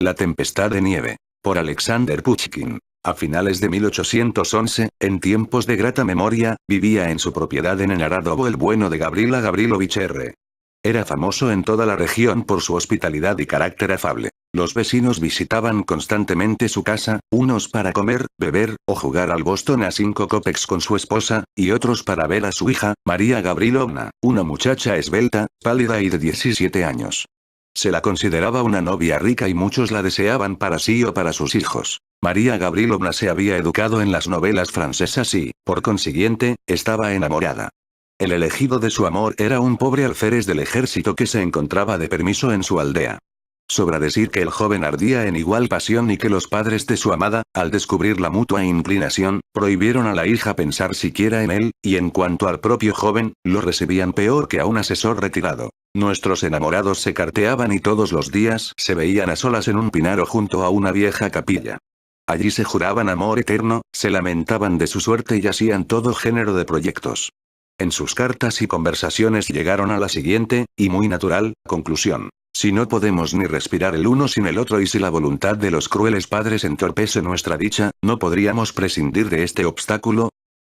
La tempestad de nieve. Por Alexander Pushkin. A finales de 1811, en tiempos de grata memoria, vivía en su propiedad en Naradovo el bueno de Gavrila Gavrilovich R. Era famoso en toda la región por su hospitalidad y carácter afable. Los vecinos visitaban constantemente su casa, unos para comer, beber, o jugar al Boston a 5 kopecks con su esposa, y otros para ver a su hija, María Gavrilovna, una muchacha esbelta, pálida y de 17 años. Se la consideraba una novia rica y muchos la deseaban para sí o para sus hijos. María Gavrilovna se había educado en las novelas francesas y, por consiguiente, estaba enamorada. El elegido de su amor era un pobre alférez del ejército que se encontraba de permiso en su aldea. Sobra decir que el joven ardía en igual pasión y que los padres de su amada, al descubrir la mutua inclinación, prohibieron a la hija pensar siquiera en él, y en cuanto al propio joven, lo recibían peor que a un asesor retirado. Nuestros enamorados se carteaban y todos los días se veían a solas en un pinar o junto a una vieja capilla. Allí se juraban amor eterno, se lamentaban de su suerte y hacían todo género de proyectos. En sus cartas y conversaciones llegaron a la siguiente, y muy natural, conclusión. Si no podemos ni respirar el uno sin el otro y si la voluntad de los crueles padres entorpece nuestra dicha, ¿no podríamos prescindir de este obstáculo?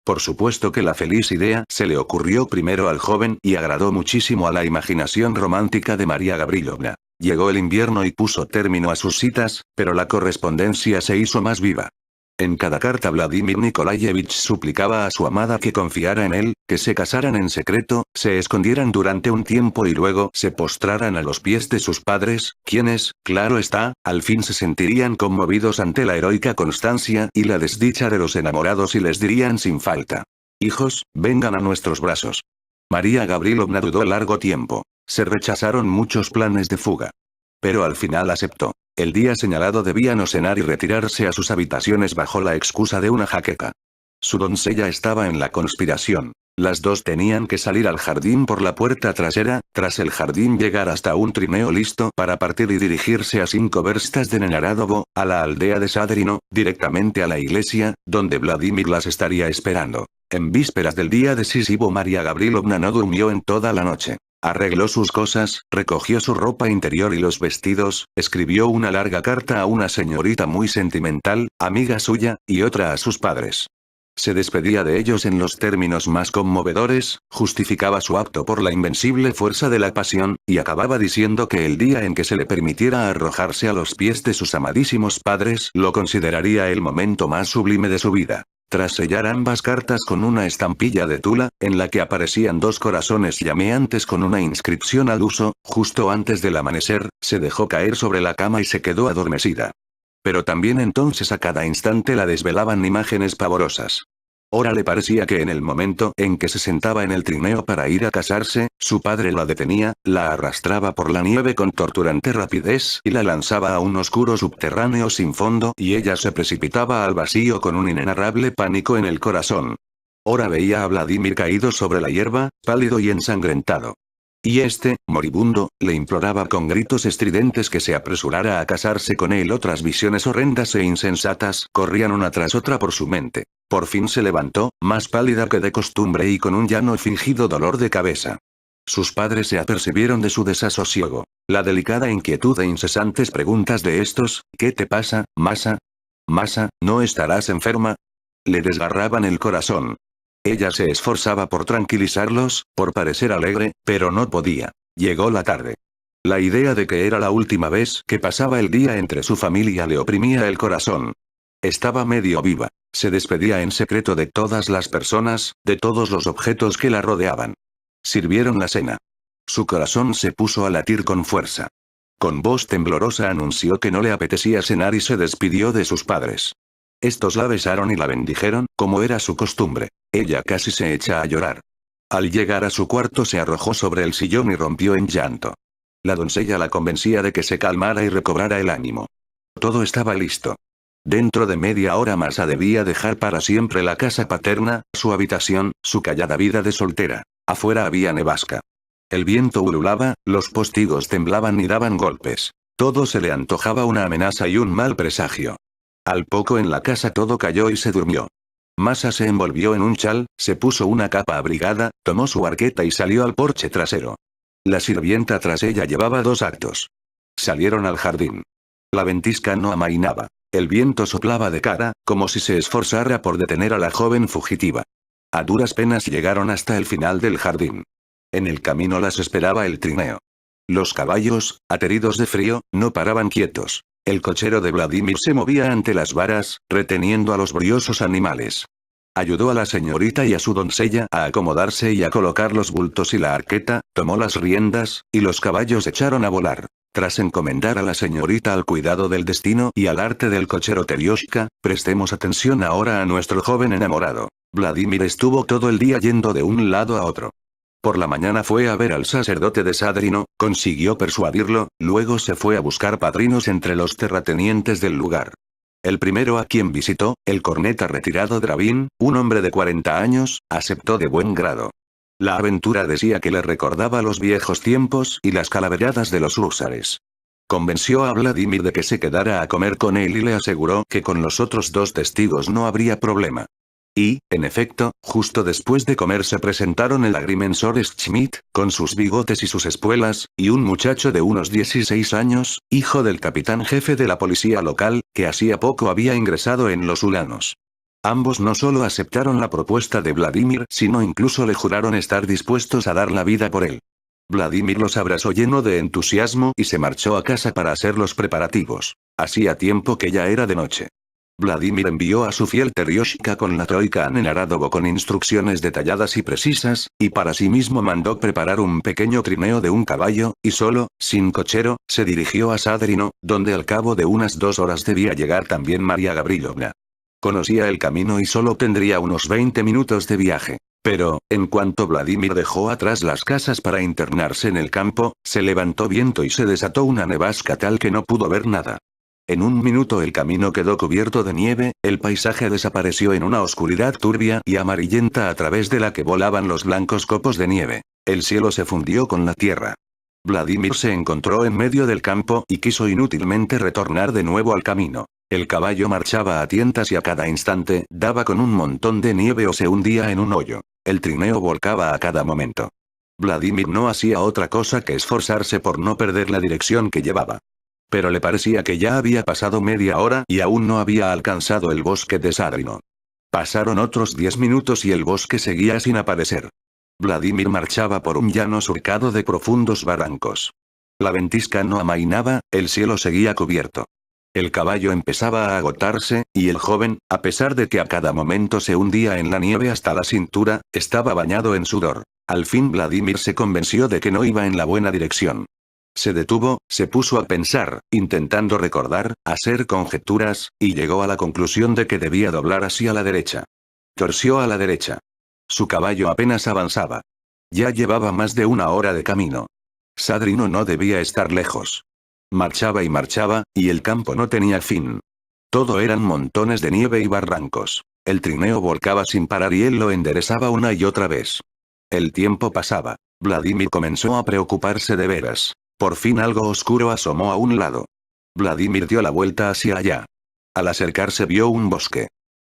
Por supuesto que la feliz idea se le ocurrió primero al joven y agradó muchísimo a la imaginación romántica de María Gavrilovna. Llegó el invierno y puso término a sus citas, pero la correspondencia se hizo más viva. En cada carta Vladimir Nikolayevich suplicaba a su amada que confiara en él, que se casaran en secreto, se escondieran durante un tiempo y luego se postraran a los pies de sus padres, quienes, claro está, al fin se sentirían conmovidos ante la heroica constancia y la desdicha de los enamorados y les dirían sin falta: hijos, vengan a nuestros brazos. María Gavrilovna dudó largo tiempo. Se rechazaron muchos planes de fuga. Pero al final aceptó. El día señalado debían cenar y retirarse a sus habitaciones bajo la excusa de una jaqueca. Su doncella estaba en la conspiración. Las dos tenían que salir al jardín por la puerta trasera, tras el jardín llegar hasta un trineo listo para partir y dirigirse a 5 verstas de Naradovo, a la aldea de Sadrino, directamente a la iglesia, donde Vladimir las estaría esperando. En vísperas del día decisivo María Gavrilovna no durmió en toda la noche. Arregló sus cosas, recogió su ropa interior y los vestidos, escribió una larga carta a una señorita muy sentimental, amiga suya, y otra a sus padres. Se despedía de ellos en los términos más conmovedores, justificaba su acto por la invencible fuerza de la pasión, y acababa diciendo que el día en que se le permitiera arrojarse a los pies de sus amadísimos padres lo consideraría el momento más sublime de su vida. Tras sellar ambas cartas con una estampilla de tula, en la que aparecían 2 corazones llameantes con una inscripción al uso, justo antes del amanecer, se dejó caer sobre la cama y se quedó adormecida. Pero también entonces a cada instante la desvelaban imágenes pavorosas. Ora le parecía que en el momento en que se sentaba en el trineo para ir a casarse, su padre la detenía, la arrastraba por la nieve con torturante rapidez y la lanzaba a un oscuro subterráneo sin fondo y ella se precipitaba al vacío con un inenarrable pánico en el corazón. Ora veía a Vladimir caído sobre la hierba, pálido y ensangrentado. Y este, moribundo, le imploraba con gritos estridentes que se apresurara a casarse con él. Otras visiones horrendas e insensatas corrían una tras otra por su mente. Por fin se levantó, más pálida que de costumbre y con un llano fingido dolor de cabeza. Sus padres se apercibieron de su desasosiego. La delicada inquietud e incesantes preguntas de estos: ¿qué te pasa, Masa? Masa, ¿no estarás enferma? Le desgarraban el corazón. Ella se esforzaba por tranquilizarlos, por parecer alegre, pero no podía. Llegó la tarde. La idea de que era la última vez que pasaba el día entre su familia le oprimía el corazón. Estaba medio viva. Se despedía en secreto de todas las personas, de todos los objetos que la rodeaban. Sirvieron la cena. Su corazón se puso a latir con fuerza. Con voz temblorosa anunció que no le apetecía cenar y se despidió de sus padres. Estos la besaron y la bendijeron, como era su costumbre. Ella casi se echa a llorar. Al llegar a su cuarto se arrojó sobre el sillón y rompió en llanto. La doncella la convencía de que se calmara y recobrara el ánimo. Todo estaba listo. Dentro de media hora Masa debía dejar para siempre la casa paterna, su habitación, su callada vida de soltera. Afuera había nevasca. El viento ululaba, los postigos temblaban y daban golpes. Todo se le antojaba una amenaza y un mal presagio. Al poco en la casa todo cayó y se durmió. Masa se envolvió en un chal, se puso una capa abrigada, tomó su arqueta y salió al porche trasero. La sirvienta tras ella llevaba 2 actos. Salieron al jardín. La ventisca no amainaba. El viento soplaba de cara, como si se esforzara por detener a la joven fugitiva. A duras penas llegaron hasta el final del jardín. En el camino las esperaba el trineo. Los caballos, ateridos de frío, no paraban quietos. El cochero de Vladimir se movía ante las varas, reteniendo a los briosos animales. Ayudó a la señorita y a su doncella a acomodarse y a colocar los bultos y la arqueta, tomó las riendas, y los caballos echaron a volar. Tras encomendar a la señorita al cuidado del destino y al arte del cochero Terioshka, prestemos atención ahora a nuestro joven enamorado. Vladimir estuvo todo el día yendo de un lado a otro. Por la mañana fue a ver al sacerdote de Sadrino, consiguió persuadirlo, luego se fue a buscar padrinos entre los terratenientes del lugar. El primero a quien visitó, el corneta retirado Dravin, un hombre de 40 años, aceptó de buen grado. La aventura decía que le recordaba los viejos tiempos y las calaveradas de los húsares. Convenció a Vladimir de que se quedara a comer con él y le aseguró que con los otros dos testigos no habría problema. Y, en efecto, justo después de comer se presentaron el agrimensor Schmidt, con sus bigotes y sus espuelas, y un muchacho de unos 16 años, hijo del capitán jefe de la policía local, que hacía poco había ingresado en los Ulanos. Ambos no solo aceptaron la propuesta de Vladimir, sino incluso le juraron estar dispuestos a dar la vida por él. Vladimir los abrazó lleno de entusiasmo y se marchó a casa para hacer los preparativos. Hacía tiempo que ya era de noche. Vladimir envió a su fiel Terioshka con la troika a Nenaradovo con instrucciones detalladas y precisas, y para sí mismo mandó preparar un pequeño trineo de un caballo, y solo, sin cochero, se dirigió a Sadrino, donde al cabo de unas 2 horas debía llegar también María Gavrilovna. Conocía el camino y solo tendría unos 20 minutos de viaje. Pero, en cuanto Vladimir dejó atrás las casas para internarse en el campo, se levantó viento y se desató una nevasca tal que no pudo ver nada. En un minuto el camino quedó cubierto de nieve, el paisaje desapareció en una oscuridad turbia y amarillenta a través de la que volaban los blancos copos de nieve. El cielo se fundió con la tierra. Vladimir se encontró en medio del campo y quiso inútilmente retornar de nuevo al camino. El caballo marchaba a tientas y a cada instante daba con un montón de nieve o se hundía en un hoyo. El trineo volcaba a cada momento. Vladimir no hacía otra cosa que esforzarse por no perder la dirección que llevaba. Pero le parecía que ya había pasado media hora y aún no había alcanzado el bosque de Sadrino. Pasaron otros 10 minutos y el bosque seguía sin aparecer. Vladimir marchaba por un llano surcado de profundos barrancos. La ventisca no amainaba, el cielo seguía cubierto. El caballo empezaba a agotarse, y el joven, a pesar de que a cada momento se hundía en la nieve hasta la cintura, estaba bañado en sudor. Al fin Vladimir se convenció de que no iba en la buena dirección. Se detuvo, se puso a pensar, intentando recordar, hacer conjeturas, y llegó a la conclusión de que debía doblar hacia la derecha. Torció a la derecha. Su caballo apenas avanzaba. Ya llevaba más de 1 hora de camino. Sadrino no debía estar lejos. Marchaba y el campo no tenía fin. Todo eran montones de nieve y barrancos. El trineo volcaba sin parar y él lo enderezaba una y otra vez. El tiempo pasaba. Vladimir comenzó a preocuparse de veras. Por fin algo oscuro asomó a un lado. Vladimir dio la vuelta hacia allá. Al acercarse vio un bosque.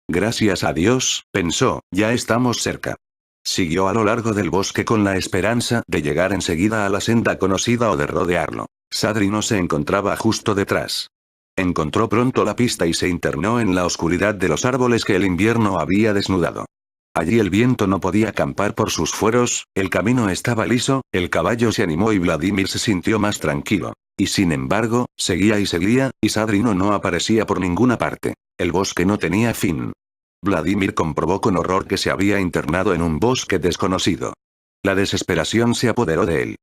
Gracias a Dios, pensó, ya estamos cerca. Siguió a lo largo del bosque con la esperanza de llegar enseguida a la senda conocida o de rodearlo. Sadrino se encontraba justo detrás. Encontró pronto la pista y se internó en la oscuridad de los árboles que el invierno había desnudado. Allí el viento no podía acampar por sus fueros, el camino estaba liso, el caballo se animó y Vladimir se sintió más tranquilo. Y sin embargo, seguía y Sadrino no aparecía por ninguna parte. El bosque no tenía fin. Vladimir comprobó con horror que se había internado en un bosque desconocido. La desesperación se apoderó de él.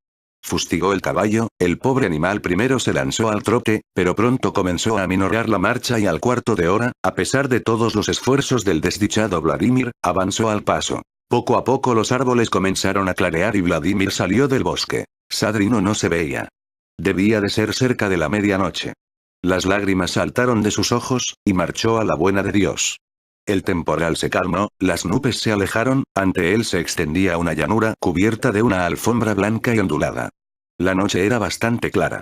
Fustigó el caballo, el pobre animal primero se lanzó al trote, pero pronto comenzó a aminorar la marcha y al cuarto de hora, a pesar de todos los esfuerzos del desdichado Vladimir, avanzó al paso. Poco a poco los árboles comenzaron a clarear y Vladimir salió del bosque. Sadrino no se veía. Debía de ser cerca de la medianoche. Las lágrimas saltaron de sus ojos, y marchó a la buena de Dios. El temporal se calmó, las nubes se alejaron, ante él se extendía una llanura cubierta de una alfombra blanca y ondulada. La noche era bastante clara.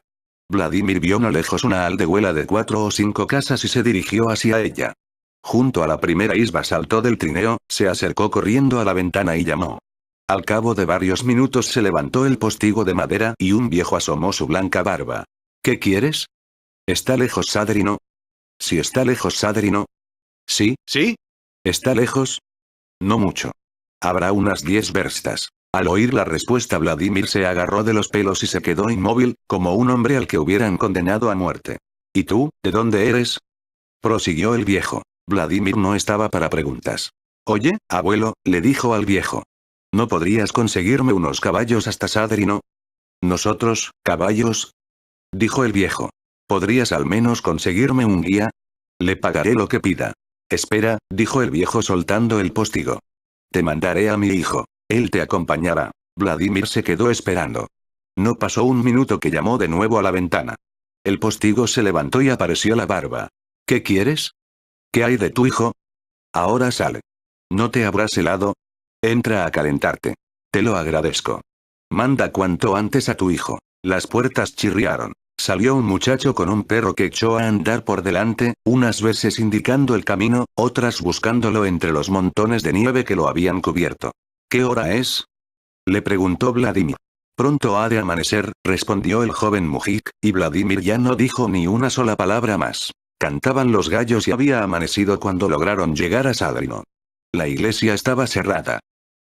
Vladimir vio no lejos una aldehuela de 4 o 5 casas y se dirigió hacia ella. Junto a la primera isba saltó del trineo, se acercó corriendo a la ventana y llamó. Al cabo de varios minutos se levantó el postigo de madera y un viejo asomó su blanca barba. ¿Qué quieres? ¿Está lejos Sadrino? Si está lejos Sadrino. Sí. ¿Sí? ¿Está lejos? No mucho. Habrá unas 10 verstas. Al oír la respuesta, Vladimir se agarró de los pelos y se quedó inmóvil, como un hombre al que hubieran condenado a muerte. ¿Y tú, de dónde eres? Prosiguió el viejo. Vladimir no estaba para preguntas. Oye, abuelo, le dijo al viejo. ¿No podrías conseguirme unos caballos hasta Sadrino? ¿Nosotros, caballos? Dijo el viejo. ¿Podrías al menos conseguirme un guía? Le pagaré lo que pida. Espera, dijo el viejo soltando el postigo. Te mandaré a mi hijo. Él te acompañará. Vladimir se quedó esperando. No pasó un minuto que llamó de nuevo a la ventana. El postigo se levantó y apareció la barba. ¿Qué quieres? ¿Qué hay de tu hijo? Ahora sale. ¿No te habrás helado? Entra a calentarte. Te lo agradezco. Manda cuanto antes a tu hijo. Las puertas chirriaron. Salió un muchacho con un perro que echó a andar por delante, unas veces indicando el camino, otras buscándolo entre los montones de nieve que lo habían cubierto. ¿Qué hora es? Le preguntó Vladimir. Pronto ha de amanecer, respondió el joven mujik, y Vladimir ya no dijo ni una sola palabra más. Cantaban los gallos y había amanecido cuando lograron llegar a Sadrino. La iglesia estaba cerrada.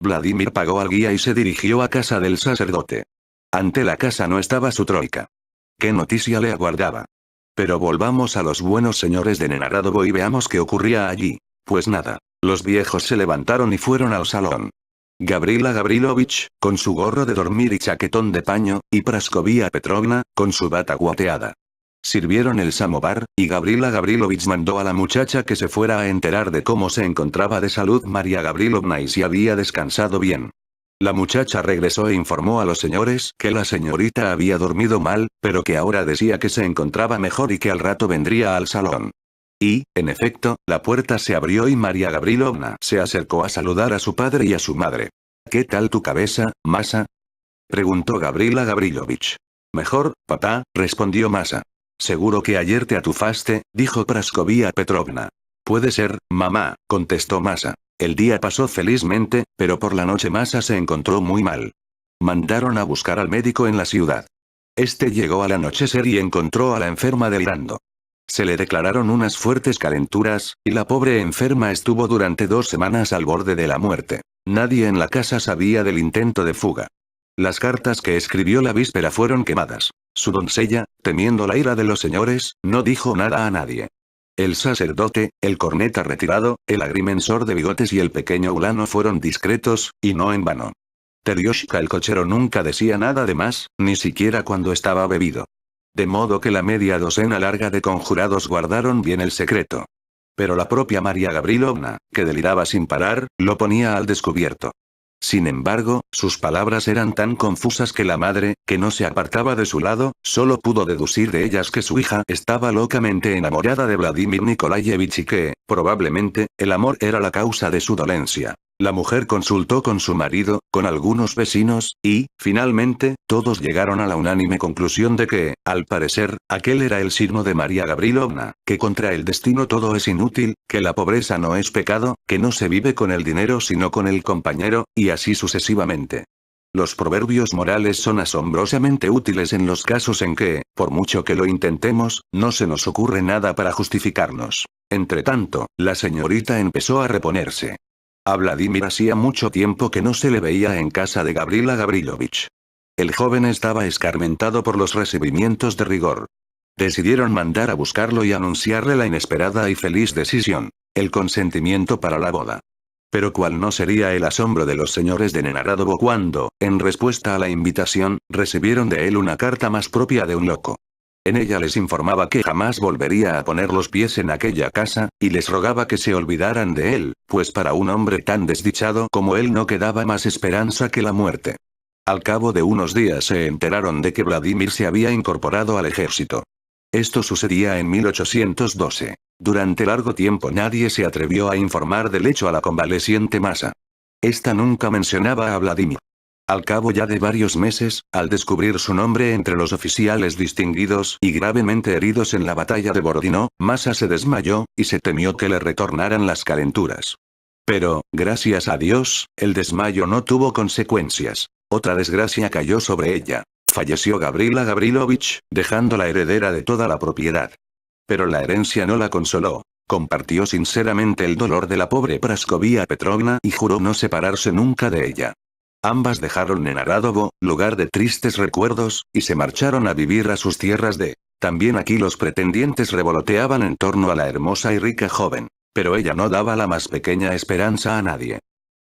Vladimir pagó al guía y se dirigió a casa del sacerdote. Ante la casa no estaba su troika. ¿Qué noticia le aguardaba? Pero volvamos a los buenos señores de Nenaradovo y veamos qué ocurría allí. Pues nada, los viejos se levantaron y fueron al salón. Gavrila Gavrilovich, con su gorro de dormir y chaquetón de paño, y Praskovia Petrovna, con su bata guateada. Sirvieron el samovar, y Gavrila Gavrilovich mandó a la muchacha que se fuera a enterar de cómo se encontraba de salud María Gavrilovna y si había descansado bien. La muchacha regresó e informó a los señores que la señorita había dormido mal, pero que ahora decía que se encontraba mejor y que al rato vendría al salón. Y, en efecto, la puerta se abrió y María Gavrilovna se acercó a saludar a su padre y a su madre. ¿Qué tal tu cabeza, Masa? Preguntó Gavrila Gavrilovich. Mejor, papá, respondió Masa. Seguro que ayer te atufaste, dijo Praskovia Petrovna. Puede ser, mamá, contestó Masa. El día pasó felizmente, pero por la noche Masa se encontró muy mal. Mandaron a buscar al médico en la ciudad. Este llegó al anochecer y encontró a la enferma delirando. Se le declararon unas fuertes calenturas, y la pobre enferma estuvo durante 2 semanas al borde de la muerte. Nadie en la casa sabía del intento de fuga. Las cartas que escribió la víspera fueron quemadas. Su doncella, temiendo la ira de los señores, no dijo nada a nadie. El sacerdote, el corneta retirado, el agrimensor de bigotes y el pequeño Ulano fueron discretos, y no en vano. Terioshka el cochero nunca decía nada de más, ni siquiera cuando estaba bebido. De modo que la media docena larga de conjurados guardaron bien el secreto. Pero la propia María Gavrilovna, que deliraba sin parar, lo ponía al descubierto. Sin embargo, sus palabras eran tan confusas que la madre, que no se apartaba de su lado, solo pudo deducir de ellas que su hija estaba locamente enamorada de Vladimir Nikolayevich y que, probablemente, el amor era la causa de su dolencia. La mujer consultó con su marido, con algunos vecinos, y, finalmente, todos llegaron a la unánime conclusión de que, al parecer, aquel era el signo de María Gavrilovna, que contra el destino todo es inútil, que la pobreza no es pecado, que no se vive con el dinero sino con el compañero, y así sucesivamente. Los proverbios morales son asombrosamente útiles en los casos en que, por mucho que lo intentemos, no se nos ocurre nada para justificarnos. Entretanto, la señorita empezó a reponerse. A Vladimir hacía mucho tiempo que no se le veía en casa de Gavrila Gavrilovich. El joven estaba escarmentado por los recibimientos de rigor. Decidieron mandar a buscarlo y anunciarle la inesperada y feliz decisión, el consentimiento para la boda. Pero cuál no sería el asombro de los señores de Nenaradovo cuando, en respuesta a la invitación, recibieron de él una carta más propia de un loco. En ella les informaba que jamás volvería a poner los pies en aquella casa, y les rogaba que se olvidaran de él, pues para un hombre tan desdichado como él no quedaba más esperanza que la muerte. Al cabo de unos días se enteraron de que Vladimir se había incorporado al ejército. Esto sucedía en 1812. Durante largo tiempo nadie se atrevió a informar del hecho a la convaleciente Masa. Esta nunca mencionaba a Vladimir. Al cabo ya de varios meses, al descubrir su nombre entre los oficiales distinguidos y gravemente heridos en la batalla de Borodino, Masa se desmayó, y se temió que le retornaran las calenturas. Pero, gracias a Dios, el desmayo no tuvo consecuencias. Otra desgracia cayó sobre ella. falleció Gavrila Gavrilovich, dejándola heredera de toda la propiedad. Pero la herencia no la consoló. Compartió sinceramente el dolor de la pobre Praskovia Petrovna y juró no separarse nunca de ella. Ambas dejaron Nenaradovo, lugar de tristes recuerdos, y se marcharon a vivir a sus tierras de... También aquí los pretendientes revoloteaban en torno a la hermosa y rica joven. Pero ella no daba la más pequeña esperanza a nadie.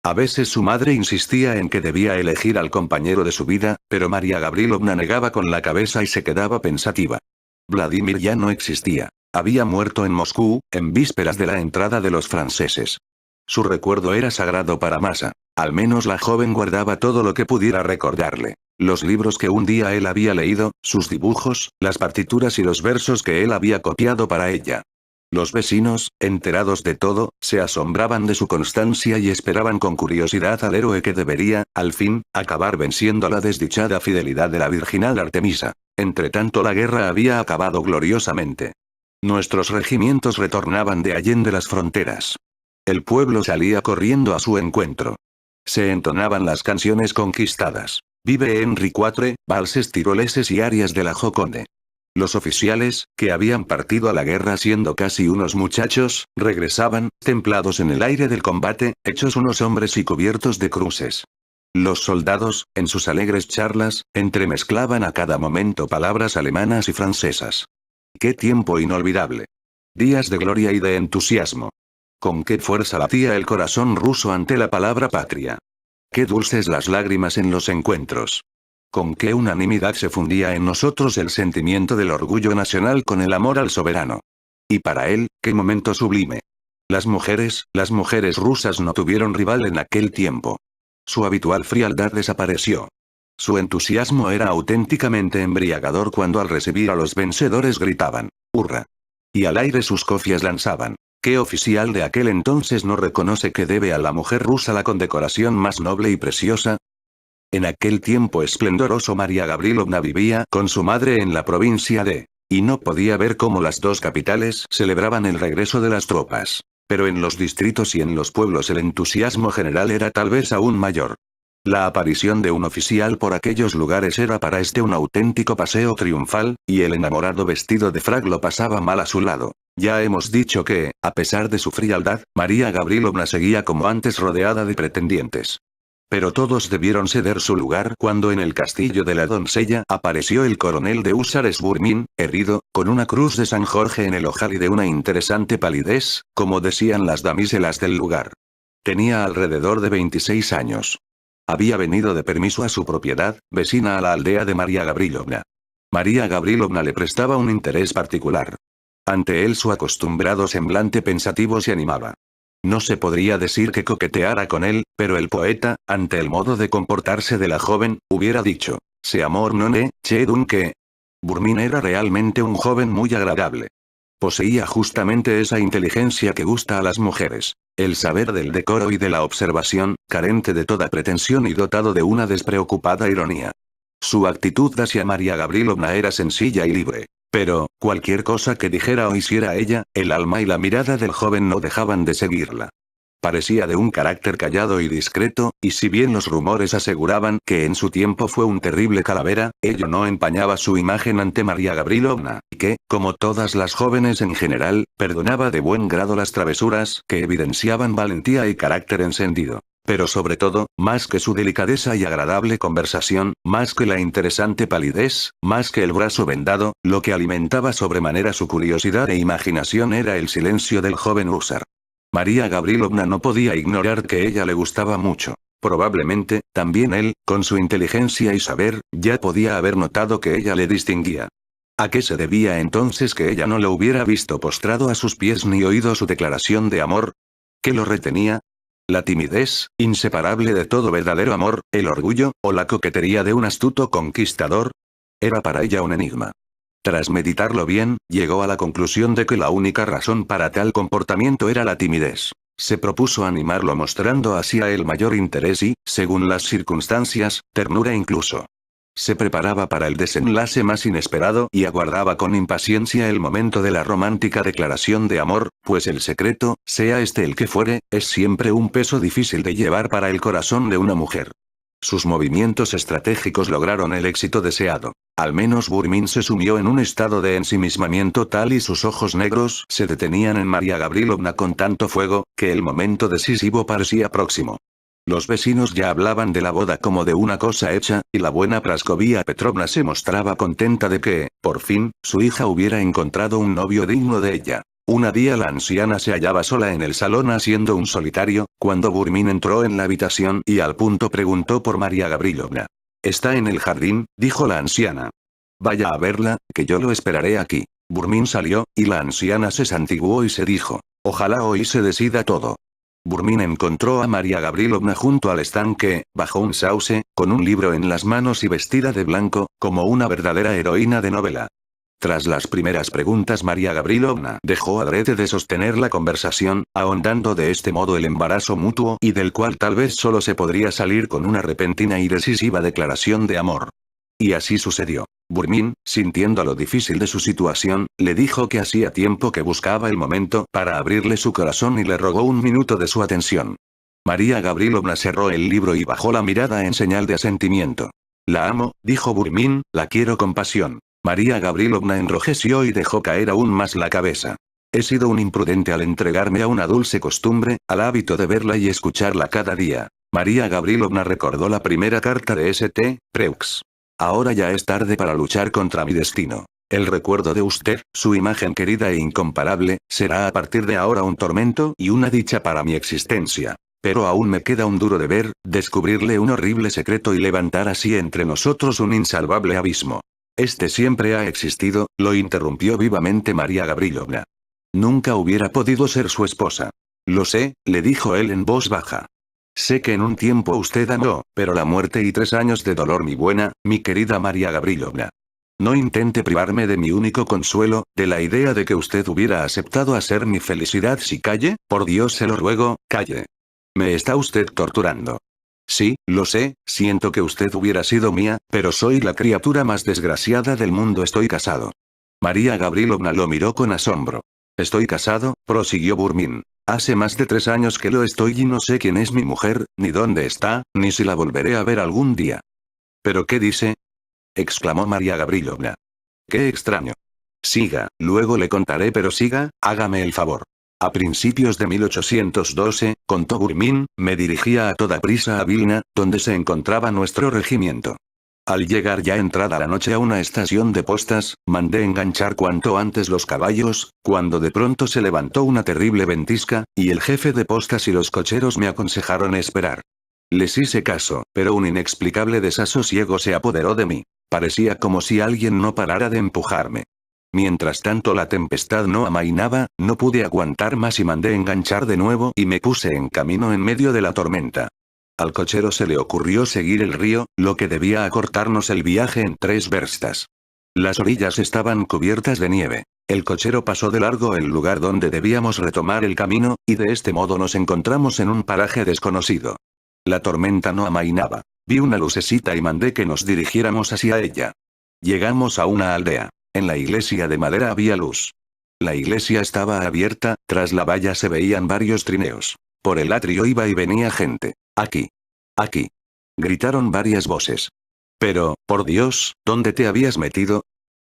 A veces su madre insistía en que debía elegir al compañero de su vida, pero María Gavrilovna negaba con la cabeza y se quedaba pensativa. Vladimir ya no existía. Había muerto en Moscú, en vísperas de la entrada de los franceses. Su recuerdo era sagrado para Masha. Al menos la joven guardaba todo lo que pudiera recordarle. Los libros que un día él había leído, sus dibujos, las partituras y los versos que él había copiado para ella. Los vecinos, enterados de todo, se asombraban de su constancia y esperaban con curiosidad al héroe que debería, al fin, acabar venciendo la desdichada fidelidad de la virginal Artemisa. Entretanto la guerra había acabado gloriosamente. Nuestros regimientos retornaban de allende las fronteras. El pueblo salía corriendo a su encuentro. Se entonaban las canciones conquistadas. Vive Henry IV, valses tiroleses y arias de la Joconde. Los oficiales, que habían partido a la guerra siendo casi unos muchachos, regresaban, templados en el aire del combate, hechos unos hombres y cubiertos de cruces. Los soldados, en sus alegres charlas, entremezclaban a cada momento palabras alemanas y francesas. ¡Qué tiempo inolvidable! Días de gloria y de entusiasmo. Con qué fuerza latía el corazón ruso ante la palabra patria. Qué dulces las lágrimas en los encuentros. Con qué unanimidad se fundía en nosotros el sentimiento del orgullo nacional con el amor al soberano. Y para él, qué momento sublime. Las mujeres rusas no tuvieron rival en aquel tiempo. Su habitual frialdad desapareció. Su entusiasmo era auténticamente embriagador cuando al recibir a los vencedores gritaban, ¡hurra! Y al aire sus cofias lanzaban. ¿Qué oficial de aquel entonces no reconoce que debe a la mujer rusa la condecoración más noble y preciosa? En aquel tiempo esplendoroso María Gavrilovna vivía con su madre en la provincia de... Y no podía ver cómo las dos capitales celebraban el regreso de las tropas. Pero en los distritos y en los pueblos el entusiasmo general era tal vez aún mayor. La aparición de un oficial por aquellos lugares era para este un auténtico paseo triunfal, y el enamorado vestido de frac lo pasaba mal a su lado. Ya hemos dicho que, a pesar de su frialdad, María Gavrilovna seguía como antes rodeada de pretendientes. Pero todos debieron ceder su lugar cuando en el castillo de la doncella apareció el coronel de húsares Burmin, herido, con una cruz de San Jorge en el ojal y de una interesante palidez, como decían las damiselas del lugar. Tenía alrededor de 26 años. Había venido de permiso a su propiedad, vecina a la aldea de María Gavrilovna. María Gavrilovna le prestaba un interés particular. Ante él su acostumbrado semblante pensativo se animaba. No se podría decir que coqueteara con él, pero el poeta, ante el modo de comportarse de la joven, hubiera dicho, «Se amor non è, che dunque». Burmin era realmente un joven muy agradable. Poseía justamente esa inteligencia que gusta a las mujeres. El saber del decoro y de la observación, carente de toda pretensión y dotado de una despreocupada ironía. Su actitud hacia María Gavrilovna era sencilla y libre. Pero, cualquier cosa que dijera o hiciera ella, el alma y la mirada del joven no dejaban de seguirla. Parecía de un carácter callado y discreto, y si bien los rumores aseguraban que en su tiempo fue un terrible calavera, ello no empañaba su imagen ante María Gavrilovna, y que, como todas las jóvenes en general, perdonaba de buen grado las travesuras que evidenciaban valentía y carácter encendido. Pero sobre todo, más que su delicadeza y agradable conversación, más que la interesante palidez, más que el brazo vendado, lo que alimentaba sobremanera su curiosidad e imaginación era el silencio del joven húsar. María Gavrilovna no podía ignorar que ella le gustaba mucho. Probablemente, también él, con su inteligencia y saber, ya podía haber notado que ella le distinguía. ¿A qué se debía entonces que ella no lo hubiera visto postrado a sus pies ni oído su declaración de amor? ¿Qué lo retenía? La timidez, inseparable de todo verdadero amor, el orgullo, o la coquetería de un astuto conquistador. Era para ella un enigma. Tras meditarlo bien, llegó a la conclusión de que la única razón para tal comportamiento era la timidez. Se propuso animarlo mostrando hacia él mayor interés y, según las circunstancias, ternura incluso. Se preparaba para el desenlace más inesperado y aguardaba con impaciencia el momento de la romántica declaración de amor, pues el secreto, sea este el que fuere, es siempre un peso difícil de llevar para el corazón de una mujer. Sus movimientos estratégicos lograron el éxito deseado. Al menos Burmín se sumió en un estado de ensimismamiento tal y sus ojos negros se detenían en María Gavrilovna con tanto fuego, que el momento decisivo parecía próximo. Los vecinos ya hablaban de la boda como de una cosa hecha, y la buena Praskovia Petrovna se mostraba contenta de que, por fin, su hija hubiera encontrado un novio digno de ella. Un día la anciana se hallaba sola en el salón haciendo un solitario, cuando Burmín entró en la habitación y al punto preguntó por María Gavrilovna. «Está en el jardín», dijo la anciana. «Vaya a verla, que yo lo esperaré aquí». Burmín salió, y la anciana se santiguó y se dijo: «Ojalá hoy se decida todo». Burmín encontró a María Gavrilovna junto al estanque, bajo un sauce, con un libro en las manos y vestida de blanco, como una verdadera heroína de novela. Tras las primeras preguntas María Gavrilovna dejó adrede de sostener la conversación, ahondando de este modo el embarazo mutuo y del cual tal vez solo se podría salir con una repentina y decisiva declaración de amor. Y así sucedió. Burmín, sintiendo lo difícil de su situación, le dijo que hacía tiempo que buscaba el momento para abrirle su corazón y le rogó un minuto de su atención. María Gavrilovna cerró el libro y bajó la mirada en señal de asentimiento. «La amo», dijo Burmín, «la quiero con pasión». María Gavrilovna enrojeció y dejó caer aún más la cabeza. «He sido un imprudente al entregarme a una dulce costumbre, al hábito de verla y escucharla cada día». María Gavrilovna recordó la primera carta de St. Preux. «Ahora ya es tarde para luchar contra mi destino. El recuerdo de usted, su imagen querida e incomparable, será a partir de ahora un tormento y una dicha para mi existencia. Pero aún me queda un duro deber, descubrirle un horrible secreto y levantar así entre nosotros un insalvable abismo». «Este siempre ha existido», lo interrumpió vivamente María Gavrilovna. «Nunca hubiera podido ser su esposa». «Lo sé», le dijo él en voz baja. «Sé que en un tiempo usted amó, pero la muerte y 3 años de dolor mi buena, mi querida María Gavrilovna. No intente privarme de mi único consuelo, de la idea de que usted hubiera aceptado hacer mi felicidad si calle, por Dios se lo ruego, calle. Me está usted torturando. Sí, lo sé, siento que usted hubiera sido mía, pero soy la criatura más desgraciada del mundo. Estoy casado». María Gavrilovna lo miró con asombro. «¿Estoy casado?», prosiguió Burmín. «Hace más de 3 años que lo estoy y no sé quién es mi mujer, ni dónde está, ni si la volveré a ver algún día». «¿Pero qué dice?», exclamó María Gavrilovna. «Qué extraño». «Siga, luego le contaré, pero siga, hágame el favor». «A principios de 1812, contó Burmín, me dirigía a toda prisa a Vilna, donde se encontraba nuestro regimiento. Al llegar ya entrada la noche a una estación de postas, mandé enganchar cuanto antes los caballos, cuando de pronto se levantó una terrible ventisca, y el jefe de postas y los cocheros me aconsejaron esperar. Les hice caso, pero un inexplicable desasosiego se apoderó de mí. Parecía como si alguien no parara de empujarme. Mientras tanto la tempestad no amainaba, no pude aguantar más y mandé enganchar de nuevo y me puse en camino en medio de la tormenta. Al cochero se le ocurrió seguir el río, lo que debía acortarnos el viaje en 3 verstas. Las orillas estaban cubiertas de nieve. El cochero pasó de largo el lugar donde debíamos retomar el camino, y de este modo nos encontramos en un paraje desconocido. La tormenta no amainaba. Vi una lucecita y mandé que nos dirigiéramos hacia ella. Llegamos a una aldea. En la iglesia de madera había luz. La iglesia estaba abierta, tras la valla se veían varios trineos. Por el atrio iba y venía gente. «Aquí. Aquí», gritaron varias voces. «Pero, por Dios, ¿dónde te habías metido?»,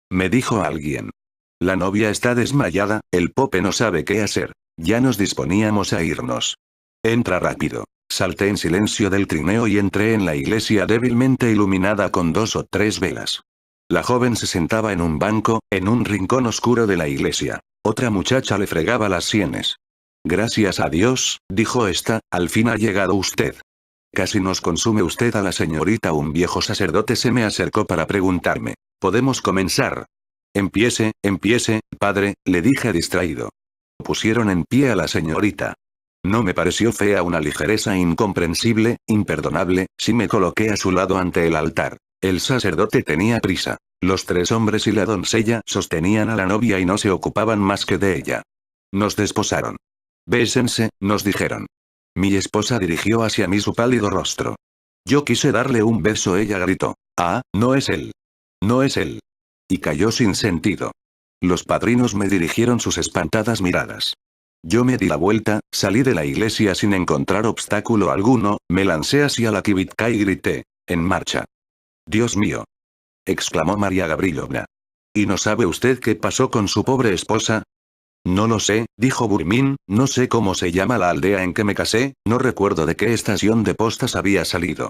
me dijo alguien. «La novia está desmayada, el pope no sabe qué hacer». Ya nos disponíamos a irnos. «Entra rápido». Salté en silencio del trineo y entré en la iglesia débilmente iluminada con 2 o 3 velas. La joven se sentaba en un banco, en un rincón oscuro de la iglesia. Otra muchacha le fregaba las sienes. «Gracias a Dios», dijo esta, «al fin ha llegado usted. Casi nos consume usted a la señorita». Un viejo sacerdote se me acercó para preguntarme: «¿Podemos comenzar?». Empiece, padre», le dije distraído. Pusieron en pie a la señorita. No me pareció fea, una ligereza incomprensible, imperdonable, si me coloqué a su lado ante el altar. El sacerdote tenía prisa. Los 3 hombres y la doncella sostenían a la novia y no se ocupaban más que de ella. Nos desposaron. «Bésense», nos dijeron. Mi esposa dirigió hacia mí su pálido rostro. Yo quise darle un beso. Ella gritó: «Ah, no es él. No es él». Y cayó sin sentido. Los padrinos me dirigieron sus espantadas miradas. Yo me di la vuelta, salí de la iglesia sin encontrar obstáculo alguno, me lancé hacia la kibitka y grité: ¡En marcha! ¡Dios mío!, exclamó María Gavrilovna. ¿Y no sabe usted qué pasó con su pobre esposa? No lo sé, dijo Burmín, no sé cómo se llama la aldea en que me casé, no recuerdo de qué estación de postas había salido.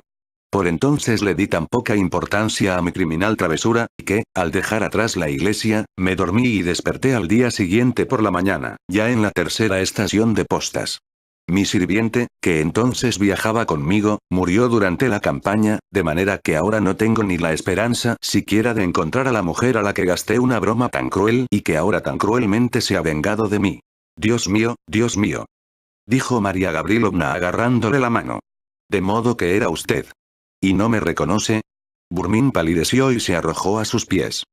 Por entonces le di tan poca importancia a mi criminal travesura, que, al dejar atrás la iglesia, me dormí y desperté al día siguiente por la mañana, ya en la tercera estación de postas. Mi sirviente, que entonces viajaba conmigo, murió durante la campaña, de manera que ahora no tengo ni la esperanza siquiera de encontrar a la mujer a la que gasté una broma tan cruel y que ahora tan cruelmente se ha vengado de mí. Dios mío, dijo María Gavrilovna agarrándole la mano. De modo que era usted. ¿Y no me reconoce? Burmín palideció y se arrojó a sus pies.